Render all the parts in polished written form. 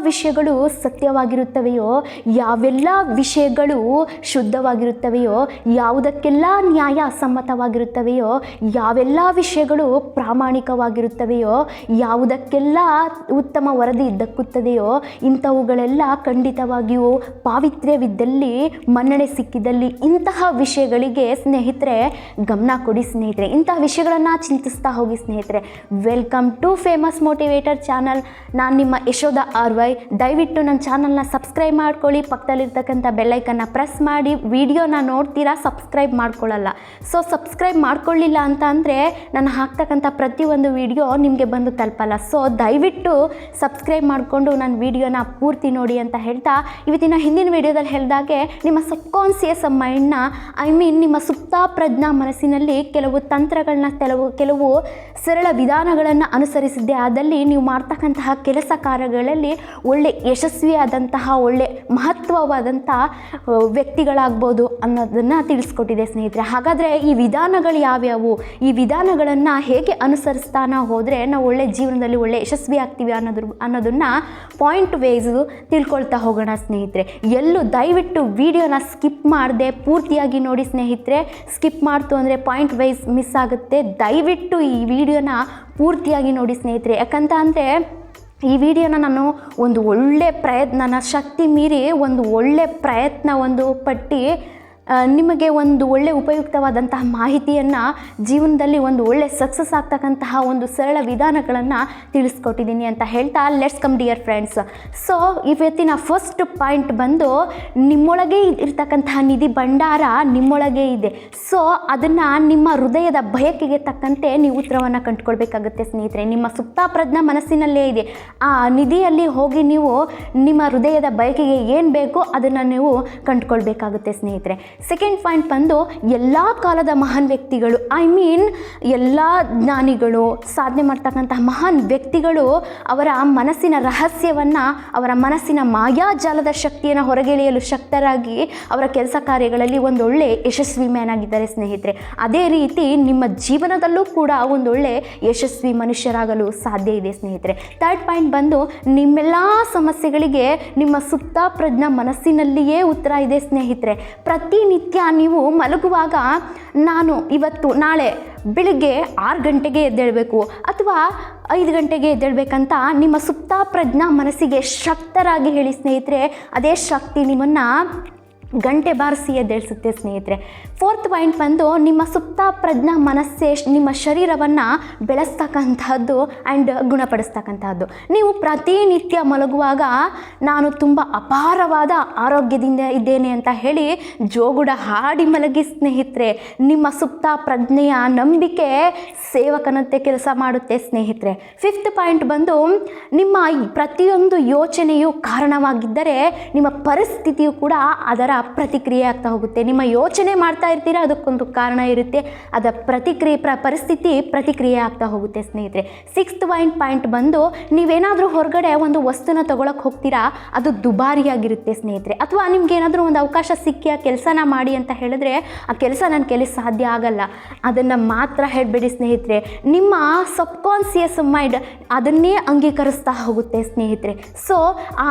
ವಿಷಯಗಳು ಸತ್ಯವಾಗಿರುತ್ತವೆಯೋ, ಯಾವೆಲ್ಲ ವಿಷಯಗಳು ಶುದ್ಧವಾಗಿರುತ್ತವೆಯೋ, ಯಾವುದಕ್ಕೆಲ್ಲ ನ್ಯಾಯ ಸಮ್ಮತವಾಗಿರುತ್ತವೆಯೋ, ಯಾವೆಲ್ಲ ವಿಷಯಗಳು ಪ್ರಾಮಾಣಿಕವಾಗಿರುತ್ತವೆಯೋ, ಯಾವುದಕ್ಕೆಲ್ಲ ಉತ್ತಮ ವರದಿ ದಕ್ಕುತ್ತದೆಯೋ, ಇಂಥವುಗಳೆಲ್ಲ ಖಂಡಿತವಾಗಿಯೂ ಪಾವಿತ್ರ್ಯವಿದ್ದಲ್ಲಿ, ಮನ್ನಣೆ ಸಿಕ್ಕಿದಲ್ಲಿ ಇಂತಹ ವಿಷಯಗಳಿಗೆ ಸ್ನೇಹಿತರೆ ಗಮನ ಕೊಡಿ ಸ್ನೇಹಿತರೆ. ಇಂತಹ ವಿಷಯಗಳನ್ನು ಚಿಂತಿಸ್ತಾ ಹೋಗಿ ಸ್ನೇಹಿತರೆ. Welcome to famous motivator channel. ನಾನು ನಿಮ್ಮ ಯಶೋಧ RY. ದಯವಿಟ್ಟು ನನ್ನ ಚಾನಲ್ನ ಸಬ್ಸ್ಕ್ರೈಬ್ ಮಾಡ್ಕೊಳ್ಳಿ. ಪಕ್ಕದಲ್ಲಿರ್ತಕ್ಕಂಥ ಬೆಲ್ಲೈಕನ್ನ ಪ್ರೆಸ್ ಮಾಡಿ. ವಿಡಿಯೋನ ನೋಡ್ತೀರಾ, ಸಬ್ಸ್ಕ್ರೈಬ್ ಮಾಡ್ಕೊಳ್ಳಲ್ಲ. ಸೊ ಸಬ್ಸ್ಕ್ರೈಬ್ ಮಾಡ್ಕೊಳ್ಳಿಲ್ಲ ಅಂತ ಅಂದರೆ ನಾನು ಹಾಕ್ತಕ್ಕಂಥ ಪ್ರತಿಯೊಂದು ವಿಡಿಯೋ ನಿಮಗೆ ಬಂದು ತಲುಪಲ್ಲ. ಸೊ ದಯವಿಟ್ಟು ಸಬ್ಸ್ಕ್ರೈಬ್ ಮಾಡಿಕೊಂಡು ನನ್ನ ವಿಡಿಯೋನ ಪೂರ್ತಿ ನೋಡಿ ಅಂತ ಹೇಳ್ತಾ, ಇವತ್ತಿನ ಹಿಂದಿನ ವಿಡಿಯೋದಲ್ಲಿ ಹೇಳಿದಾಗೆ ನಿಮ್ಮ ಸಬ್ಕಾನ್ಸಿಯಸ್ ಮೈಂಡ್ನ ನಿಮ್ಮ ಸುಪ್ತ ಪ್ರಜ್ಞಾ ಮನಸ್ಸಿನಲ್ಲಿ ಕೆಲವು ತಂತ್ರಗಳನ್ನ, ಕೆಲವು ಸರಳ ವಿಧಾನಗಳನ್ನು ಅನುಸರಿಸಿದ್ದೆ ಆದಲ್ಲಿ ನೀವು ಮಾಡ್ತಕ್ಕಂತಹ ಕೆಲಸ ಕಾರ್ಯಗಳಲ್ಲಿ ಒಳ್ಳೆ ಯಶಸ್ವಿಯಾದಂತಹ, ಒಳ್ಳೆ ಮಹತ್ವವಾದಂಥ ವ್ಯಕ್ತಿಗಳಾಗ್ಬೋದು ಅನ್ನೋದನ್ನು ತಿಳಿಸ್ಕೊಟ್ಟಿದೆ ಸ್ನೇಹಿತರೆ. ಹಾಗಾದರೆ ಈ ವಿಧಾನಗಳು ಯಾವ್ಯಾವು, ಈ ವಿಧಾನಗಳನ್ನು ಹೇಗೆ ಅನುಸರಿಸ್ತಾನ ಹೋದರೆ ನಾವು ಒಳ್ಳೆ ಜೀವನದಲ್ಲಿ ಒಳ್ಳೆ ಯಶಸ್ವಿ ಆಗ್ತೀವಿ ಅನ್ನೋದನ್ನು ಪಾಯಿಂಟ್ ವೈಸು ತಿಳ್ಕೊಳ್ತಾ ಹೋಗೋಣ ಸ್ನೇಹಿತರೆ. ಎಲ್ಲೂ ದಯವಿಟ್ಟು ವಿಡಿಯೋನ ಸ್ಕಿಪ್ ಮಾಡದೆ ಪೂರ್ತಿಯಾಗಿ ನೋಡಿ ಸ್ನೇಹಿತರೆ. ಸ್ಕಿಪ್ ಮಾಡ್ತು ಅಂದರೆ ಪಾಯಿಂಟ್ ವೈಸ್ ಮಿಸ್ ಆಗುತ್ತೆ. ದಯವಿಟ್ಟು ಈ ವಿಡಿಯೋನ ಪೂರ್ತಿಯಾಗಿ ನೋಡಿ ಸ್ನೇಹಿತರೆ. ಯಾಕಂತ ಅಂದರೆ ಈ ವಿಡಿಯೋನ ನಾನು ಒಂದು ಒಳ್ಳೆ ನನ್ನ ಶಕ್ತಿ ಮೀರಿ ಒಂದು ಒಳ್ಳೆ ಪ್ರಯತ್ನ ಪಟ್ಟು ನಿಮಗೆ ಒಂದು ಒಳ್ಳೆ ಉಪಯುಕ್ತವಾದಂತಹ ಮಾಹಿತಿಯನ್ನು, ಜೀವನದಲ್ಲಿ ಒಂದು ಒಳ್ಳೆ ಸಕ್ಸಸ್ ಆಗ್ತಕ್ಕಂತಹ ಒಂದು ಸರಳ ವಿಧಾನಗಳನ್ನು ತಿಳಿಸ್ಕೊಟ್ಟಿದ್ದೀನಿ ಅಂತ ಹೇಳ್ತಾ, let's come dear friends. So ಇವತ್ತಿನ ಫಸ್ಟ್ ಪಾಯಿಂಟ್ ಬಂದು, ನಿಮ್ಮೊಳಗೆ ಇರ್ತಕ್ಕಂತಹ ನಿಧಿ ಭಂಡಾರ ನಿಮ್ಮೊಳಗೆ ಇದೆ. ಸೊ ಅದನ್ನು ನಿಮ್ಮ ಹೃದಯದ ಬಯಕೆಗೆ ತಕ್ಕಂತೆ ನೀವು ಉತ್ತರವನ್ನು ಕಂಡುಕೊಳ್ಬೇಕಾಗುತ್ತೆ ಸ್ನೇಹಿತರೆ. ನಿಮ್ಮ ಸುಪ್ತ ಪ್ರಜ್ಞಾ ಮನಸ್ಸಿನಲ್ಲೇ ಇದೆ. ಆ ನಿಧಿಯಲ್ಲಿ ಹೋಗಿ ನೀವು ನಿಮ್ಮ ಹೃದಯದ ಬಯಕೆಗೆ ಏನು ಬೇಕೋ ಅದನ್ನು ನೀವು ಕಂಡುಕೊಳ್ಬೇಕಾಗುತ್ತೆ ಸ್ನೇಹಿತರೆ. ಸೆಕೆಂಡ್ ಪಾಯಿಂಟ್ ಬಂದು, ಎಲ್ಲ ಕಾಲದ ಮಹಾನ್ ವ್ಯಕ್ತಿಗಳು, ಎಲ್ಲ ಜ್ಞಾನಿಗಳು, ಸಾಧನೆ ಮಾಡ್ತಕ್ಕಂತಹ ಮಹಾನ್ ವ್ಯಕ್ತಿಗಳು ಅವರ ಮನಸ್ಸಿನ ರಹಸ್ಯವನ್ನು, ಅವರ ಮನಸ್ಸಿನ ಮಾಯಾಜಾಲದ ಶಕ್ತಿಯನ್ನು ಹೊರಗೆಳೆಯಲು ಶಕ್ತರಾಗಿ ಅವರ ಕೆಲಸ ಕಾರ್ಯಗಳಲ್ಲಿ ಒಂದೊಳ್ಳೆ ಯಶಸ್ವಿ ಮ್ಯಾನ್ ಆಗಿದ್ದಾರೆ ಸ್ನೇಹಿತರೆ. ಅದೇ ರೀತಿ ನಿಮ್ಮ ಜೀವನದಲ್ಲೂ ಕೂಡ ಒಂದೊಳ್ಳೆ ಯಶಸ್ವಿ ಮನುಷ್ಯರಾಗಲು ಸಾಧ್ಯ ಇದೆ ಸ್ನೇಹಿತರೆ. ಥರ್ಡ್ ಪಾಯಿಂಟ್ ಬಂದು, ನಿಮ್ಮೆಲ್ಲ ಸಮಸ್ಯೆಗಳಿಗೆ ನಿಮ್ಮ ಸುಪ್ತ ಪ್ರಜ್ಞಾ ಮನಸ್ಸಿನಲ್ಲಿಯೇ ಉತ್ತರ ಇದೆ ಸ್ನೇಹಿತರೆ. ಪ್ರತಿನಿತ್ಯ ನೀವು ಮಲಗುವಾಗ ನಾನು ನಾಳೆ ಬೆಳಿಗ್ಗೆ 6 ಗಂಟೆಗೆ ಎದ್ದೇಳಬೇಕು ಅಥವಾ 5 ಗಂಟೆಗೆ ಎದ್ದೇಳಬೇಕಂತ ನಿಮ್ಮ ಸುಪ್ತ ಪ್ರಜ್ಞಾ ಮನಸ್ಸಿಗೆ ಶಕ್ತರಾಗಿ ಹೇಳಿ ಸ್ನೇಹಿತರೆ. ಅದೇ ಶಕ್ತಿ ನಿಮ್ಮನ್ನು ಗಂಟೆ ಬಾರಿಸಿ ಎದ್ದೇಳಿಸುತ್ತೆ ಸ್ನೇಹಿತರೆ. ಫೋರ್ತ್ ಪಾಯಿಂಟ್ ಬಂದು, ನಿಮ್ಮ ಸುಪ್ತ ಪ್ರಜ್ಞಾ ಮನಸ್ಸೇ ನಿಮ್ಮ ಶರೀರವನ್ನು ಬೆಳೆಸ್ತಕ್ಕಂಥದ್ದು ಆ್ಯಂಡ್ ಗುಣಪಡಿಸ್ತಕ್ಕಂಥದ್ದು. ನೀವು ಪ್ರತಿನಿತ್ಯ ಮಲಗುವಾಗ ನಾನು ತುಂಬ ಅಪಾರವಾದ ಆರೋಗ್ಯದಿಂದ ಇದ್ದೇನೆ ಅಂತ ಹೇಳಿ ಜೋಗುಡ ಹಾಡಿ ಮಲಗಿ ಸ್ನೇಹಿತರೆ. ನಿಮ್ಮ ಸುಪ್ತ ಪ್ರಜ್ಞೆಯ ನಂಬಿಕೆ ಸೇವಕನಂತೆ ಕೆಲಸ ಮಾಡುತ್ತೆ ಸ್ನೇಹಿತರೆ. ಫಿಫ್ತ್ ಪಾಯಿಂಟ್ ಬಂದು, ನಿಮ್ಮ ಪ್ರತಿಯೊಂದು ಯೋಚನೆಯು ಕಾರಣವಾಗಿದ್ದರೆ ನಿಮ್ಮ ಪರಿಸ್ಥಿತಿಯು ಕೂಡ ಅದರ ಪ್ರತಿಕ್ರಿಯೆ ಆಗ್ತಾ ಹೋಗುತ್ತೆ. ನಿಮ್ಮ ಯೋಚನೆ ಮಾಡ್ತಾ ಇರ್ತೀರಾ, ಅದಕ್ಕೊಂದು ಕಾರಣ ಇರುತ್ತೆ, ಅದರ ಪರಿಸ್ಥಿತಿ ಪ್ರತಿಕ್ರಿಯೆ ಆಗ್ತಾ ಹೋಗುತ್ತೆ ಸ್ನೇಹಿತರೆ. ಸಿಕ್ಸ್ತ್ ಪಾಯಿಂಟ್ ಬಂದು, ನೀವೇನಾದರೂ ಹೊರಗಡೆ ಒಂದು ವಸ್ತುನ ತೊಗೊಳಕ್ಕೆ ಹೋಗ್ತೀರಾ, ಅದು ದುಬಾರಿಯಾಗಿರುತ್ತೆ ಸ್ನೇಹಿತರೆ. ಅಥವಾ ನಿಮ್ಗೆ ಏನಾದರೂ ಒಂದು ಅವಕಾಶ ಸಿಕ್ಕಿ ಆ ಕೆಲಸನ ಮಾಡಿ ಅಂತ ಹೇಳಿದ್ರೆ ಆ ಕೆಲಸ ನನ್ನ ಕೈಲಿ ಸಾಧ್ಯ ಆಗಲ್ಲ, ಅದನ್ನು ಮಾತ್ರ ಹೇಳಬೇಡಿ ಸ್ನೇಹಿತರೆ. ನಿಮ್ಮ ಸಬ್ಕಾನ್ಸಿಯಸ್ ಮೈಂಡ್ ಅದನ್ನೇ ಅಂಗೀಕರಿಸ್ತಾ ಹೋಗುತ್ತೆ ಸ್ನೇಹಿತರೆ. ಸೊ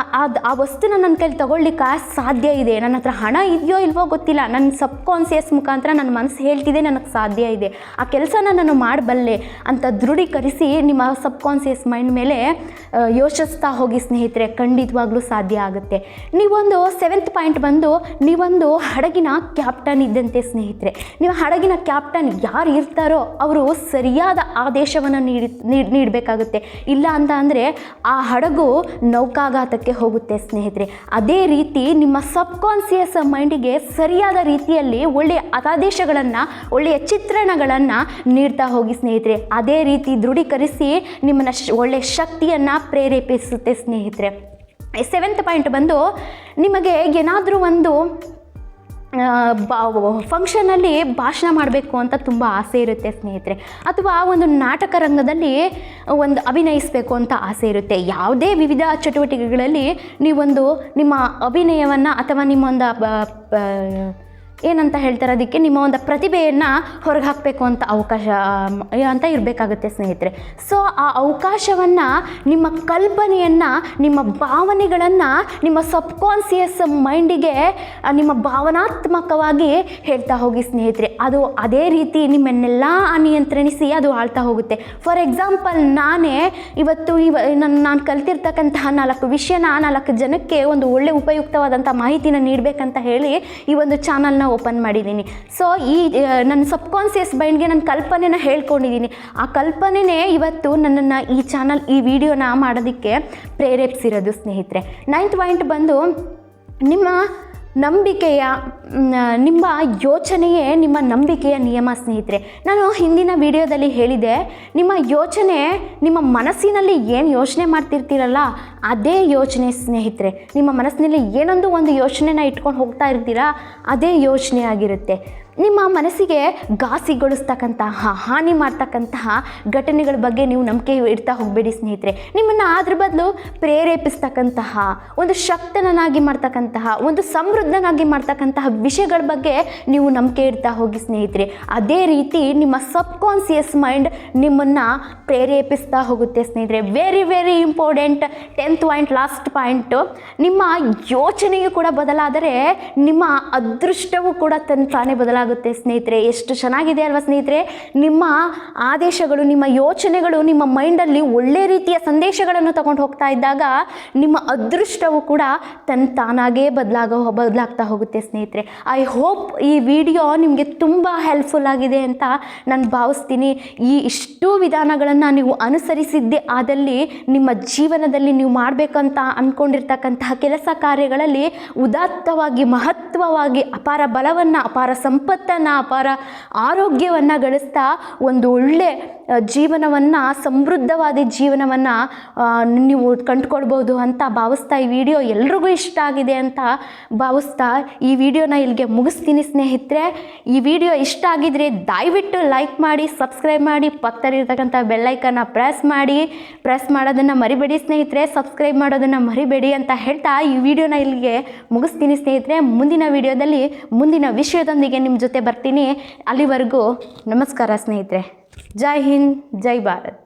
ಆ ವಸ್ತುನ ನನ್ನ ಕೈಲಿ ತಗೊಳ್ಲಿಕ್ಕೆ ಸಾಧ್ಯ ಇದೆ, ನನ್ನ ಹತ್ರ ಹಣ ಇದೆಯೋ ಇಲ್ವೋ ಗೊತ್ತಿಲ್ಲ, ನನ್ನ ಸಬ್ಕಾನ್ಸಿಯಸ್ ಮುಖಾಂತರ ನನ್ನ ಮನಸ್ಸು ಹೇಳ್ತಿದೆ ನನಗೆ ಸಾಧ್ಯ ಇದೆ, ಆ ಕೆಲಸನ ನಾನು ಮಾಡಬಲ್ಲೆ ಅಂತ ದೃಢೀಕರಿಸಿ ನಿಮ್ಮ ಸಬ್ಕಾನ್ಸಿಯಸ್ ಮೈಂಡ್ ಮೇಲೆ ಯೋಚಿಸ್ತಾ ಹೋಗಿ ಸ್ನೇಹಿತರೆ. ಖಂಡಿತವಾಗ್ಲೂ ಸಾಧ್ಯ ಆಗುತ್ತೆ. ನೀವೊಂದು ಸೆವೆಂತ್ ಪಾಯಿಂಟ್ ಬಂದು, ನೀವೊಂದು ಹಡಗಿನ ಕ್ಯಾಪ್ಟನ್ ಇದ್ದಂತೆ ಸ್ನೇಹಿತರೆ. ನೀವು ಹಡಗಿನ ಕ್ಯಾಪ್ಟನ್ ಯಾರು ಇರ್ತಾರೋ ಅವರು ಸರಿಯಾದ ಆದೇಶವನ್ನು ನೀಡಬೇಕಾಗುತ್ತೆ. ಇಲ್ಲ ಅಂತ ಅಂದರೆ ಆ ಹಡಗು ನೌಕಾಘಾತಕ್ಕೆ ಹೋಗುತ್ತೆ ಸ್ನೇಹಿತರೆ. ಅದೇ ರೀತಿ ನಿಮ್ಮ ಸಬ್ಕಾನ್ಸಿಯಸ್ ಮೈಂಡಿಗೆ ಸರಿಯಾದ ರೀತಿಯಲ್ಲಿ ಒಳ್ಳೆಯ ಆದೇಶಗಳನ್ನು, ಒಳ್ಳೆಯ ಚಿತ್ರಣಗಳನ್ನು ನೀಡ್ತಾ ಹೋಗಿ ಸ್ನೇಹಿತರೆ. ಅದೇ ರೀತಿ ದೃಢೀಕರಿಸಿ ನಿಮ್ಮನ್ನು ಒಳ್ಳೆಯ ಶಕ್ತಿಯನ್ನು ಪ್ರೇರೇಪಿಸುತ್ತೆ ಸ್ನೇಹಿತರೆ. ಸೆವೆಂತ್ ಪಾಯಿಂಟ್ ಬಂದು, ನಿಮಗೆ ಏನಾದರೂ ಒಂದು ಫಂಕ್ಷನಲ್ಲಿ ಭಾಷಣ ಮಾಡಬೇಕು ಅಂತ ತುಂಬ ಆಸೆ ಇರುತ್ತೆ ಸ್ನೇಹಿತರೆ. ಅಥವಾ ಒಂದು ನಾಟಕ ರಂಗದಲ್ಲಿ ಒಂದು ಅಭಿನಯಿಸಬೇಕು ಅಂತ ಆಸೆ ಇರುತ್ತೆ. ಯಾವುದೇ ವಿವಿಧ ಚಟುವಟಿಕೆಗಳಲ್ಲಿ ನೀವೊಂದು ನಿಮ್ಮ ಅಭಿನಯವನ್ನು ಅಥವಾ ನಿಮ್ಮೊಂದು ಏನಂತ ಹೇಳ್ತಾರೆ, ಅದಕ್ಕೆ ನಿಮ್ಮ ಒಂದು ಪ್ರತಿಭೆಯನ್ನು ಹೊರಗೆ ಹಾಕಬೇಕು ಅಂತ ಅವಕಾಶ ಅಂತ ಇರಬೇಕಾಗುತ್ತೆ ಸ್ನೇಹಿತರೆ. ಸೊ ಆ ಅವಕಾಶವನ್ನು, ನಿಮ್ಮ ಕಲ್ಪನೆಯನ್ನು, ನಿಮ್ಮ ಭಾವನೆಗಳನ್ನು ನಿಮ್ಮ ಸಬ್ಕಾನ್ಸಿಯಸ್ ಮೈಂಡಿಗೆ ನಿಮ್ಮ ಭಾವನಾತ್ಮಕವಾಗಿ ಹೇಳ್ತಾ ಹೋಗಿ ಸ್ನೇಹಿತರೆ. ಅದು ಅದೇ ರೀತಿ ನಿಮ್ಮನ್ನೆಲ್ಲ ನಿಯಂತ್ರಿಸಿ ಅದು ಆಳ್ತಾ ಹೋಗುತ್ತೆ. ಫಾರ್ ಎಕ್ಸಾಂಪಲ್, ನಾನೇ ಇವತ್ತು ನಾನು ಕಲ್ತಿರ್ತಕ್ಕಂತಹ 4 ವಿಷಯನ 4 ಜನಕ್ಕೆ ಒಂದು ಒಳ್ಳೆ ಉಪಯುಕ್ತವಾದಂಥ ಮಾಹಿತಿನ ನೀಡಬೇಕಂತ ಹೇಳಿ ಈ ಒಂದು ಚಾನಲ್ನ ಓಪನ್ ಮಾಡಿದ್ದೀನಿ. ಸೊ ನನ್ನ ಸಬ್ಕಾನ್ಸಿಯಸ್ ಮೈಂಡ್ಗೆ ನನ್ನ ಕಲ್ಪನೆನ ಹೇಳ್ಕೊಂಡಿದ್ದೀನಿ. ಆ ಕಲ್ಪನೆನೇ ಇವತ್ತು ನನ್ನನ್ನು ಈ ಚಾನಲ್, ಈ ವಿಡಿಯೋನ ಮಾಡೋದಕ್ಕೆ ಪ್ರೇರೇಪಿಸಿರೋದು ಸ್ನೇಹಿತರೆ. 9th ಪಾಯಿಂಟ್ ಬಂದು ನಿಮ್ಮ ನಂಬಿಕೆಯ, ನಿಮ್ಮ ಯೋಚನೆಯೇ ನಿಮ್ಮ ನಂಬಿಕೆಯ ನಿಯಮ ಸ್ನೇಹಿತರೆ. ನಾನು ಹಿಂದಿನ ವಿಡಿಯೋದಲ್ಲಿ ಹೇಳಿದೆ, ನಿಮ್ಮ ಯೋಚನೆ, ನಿಮ್ಮ ಮನಸ್ಸಿನಲ್ಲಿ ಏನು ಯೋಚನೆ ಮಾಡ್ತಿರ್ತೀರಲ್ಲ ಅದೇ ಯೋಚನೆ ಸ್ನೇಹಿತರೆ. ನಿಮ್ಮ ಮನಸ್ಸಿನಲ್ಲಿ ಏನೊಂದು ಒಂದು ಯೋಚನೆನ ಇಟ್ಕೊಂಡು ಹೋಗ್ತಾ ಇರ್ತೀರಾ, ಅದೇ ಯೋಚನೆ ಆಗಿರುತ್ತೆ. ನಿಮ್ಮ ಮನಸ್ಸಿಗೆ ಘಾಸಿಗೊಳಿಸ್ತಕ್ಕಂತಹ, ಹಾನಿ ಮಾಡ್ತಕ್ಕಂತಹ ಘಟನೆಗಳ ಬಗ್ಗೆ ನೀವು ನಂಬಿಕೆ ಇಡ್ತಾ ಹೋಗಬೇಡಿ ಸ್ನೇಹಿತರೆ. ನಿಮ್ಮನ್ನು ಅದ್ರ ಬದಲು ಪ್ರೇರೇಪಿಸ್ತಕ್ಕಂತಹ, ಒಂದು ಶಕ್ತನಾಗಿ ಮಾಡ್ತಕ್ಕಂತಹ, ಒಂದು ಸಮೃದ್ಧನಾಗಿ ಮಾಡ್ತಕ್ಕಂತಹ ವಿಷಯಗಳ ಬಗ್ಗೆ ನೀವು ನಂಬಿಕೆ ಇಡ್ತಾ ಹೋಗಿ ಸ್ನೇಹಿತರೆ. ಅದೇ ರೀತಿ ನಿಮ್ಮ ಸಬ್ಕಾನ್ಸಿಯಸ್ ಮೈಂಡ್ ನಿಮ್ಮನ್ನು ಪ್ರೇರೇಪಿಸ್ತಾ ಹೋಗುತ್ತೆ ಸ್ನೇಹಿತರೆ. Very very important 10th point, last point. ನಿಮ್ಮ ಯೋಚನೆಯು ಕೂಡ ಬದಲಾದರೆ ನಿಮ್ಮ ಅದೃಷ್ಟವೂ ಕೂಡ ತಾನೇ ಬದಲಾಗುತ್ತೆ ಸ್ನೇಹಿತರೆ. ಎಷ್ಟು ಚೆನ್ನಾಗಿದೆ ಅಲ್ವಾ ಸ್ನೇಹಿತರೆ? ನಿಮ್ಮ ಆದೇಶಗಳು, ನಿಮ್ಮ ಯೋಚನೆಗಳು ನಿಮ್ಮ ಮೈಂಡಲ್ಲಿ ಒಳ್ಳೆ ರೀತಿಯ ಸಂದೇಶಗಳನ್ನು ತಗೊಂಡು ಹೋಗ್ತಾ ಇದ್ದಾಗ ನಿಮ್ಮ ಅದೃಷ್ಟವು ಕೂಡ ತಾನಾಗೇ ಬದಲಾಗ್ತಾ ಹೋಗುತ್ತೆ ಸ್ನೇಹಿತರೆ. ಐ ಹೋಪ್ ಈ ವಿಡಿಯೋ ನಿಮಗೆ ತುಂಬ ಹೆಲ್ಪ್ಫುಲ್ ಆಗಿದೆ ಅಂತ ನಾನು ಭಾವಿಸ್ತೀನಿ. ಇಷ್ಟು ವಿಧಾನಗಳನ್ನು ನೀವು ಅನುಸರಿಸಿದ್ದೇ ಆದಲ್ಲಿ ನಿಮ್ಮ ಜೀವನದಲ್ಲಿ ನೀವು ಮಾಡಬೇಕಂತ ಅಂದ್ಕೊಂಡಿರ್ತಕ್ಕಂತಹ ಕೆಲಸ ಕಾರ್ಯಗಳಲ್ಲಿ ಉದಾತ್ತವಾಗಿ, ಮಹತ್ವವಾಗಿ, ಅಪಾರ ಬಲವನ್ನು, ಅಪಾರ ಸಂಪತ್ತನ್ನು, ಅಪಾರ ಆರೋಗ್ಯವನ್ನು ಗಳಿಸ್ತಾ ಒಂದು ಒಳ್ಳೆ ಜೀವನವನ್ನು, ಸಮೃದ್ಧವಾದ ಜೀವನವನ್ನು ನೀವು ಕಂಡುಕೊಳ್ಬೋದು ಅಂತ ಭಾವಿಸ್ತಾ, ಈ ವಿಡಿಯೋ ಎಲ್ರಿಗೂ ಇಷ್ಟ ಆಗಿದೆ ಅಂತ ಭಾವಿಸ್ತಾ ಈ ವಿಡಿಯೋನ ಇಲ್ಲಿಗೆ ಮುಗಿಸ್ತೀನಿ ಸ್ನೇಹಿತರೆ. ಈ ವಿಡಿಯೋ ಇಷ್ಟ ಆಗಿದ್ರೆ ದಯವಿಟ್ಟು ಲೈಕ್ ಮಾಡಿ, ಸಬ್ಸ್ಕ್ರೈಬ್ ಮಾಡಿ, ಪಕ್ಕದಲ್ಲಿರ್ತಕ್ಕಂಥ ಬೆಲ್ಲೈಕನ್ನ ಪ್ರೆಸ್ ಮಾಡೋದನ್ನು ಮರಿಬೇಡಿ ಸ್ನೇಹಿತರೆ. ಸಬ್ಸ್ಕ್ರೈಬ್ ಮಾಡೋದನ್ನು ಮರಿಬೇಡಿ ಅಂತ ಹೇಳ್ತಾ ಈ ವಿಡಿಯೋನ ಇಲ್ಲಿಗೆ ಮುಗಿಸ್ತೀನಿ ಸ್ನೇಹಿತರೆ. ಮುಂದಿನ ವಿಡಿಯೋದಲ್ಲಿ ಮುಂದಿನ ವಿಷಯದೊಂದಿಗೆ ನಿಮ್ಮ ಜೊತೆ ಬರ್ತೀನಿ. ಅಲ್ಲಿವರೆಗೂ ನಮಸ್ಕಾರ ಸ್ನೇಹಿತರೆ. ಜೈ ಹಿಂದ್, ಜೈ ಭಾರತ್.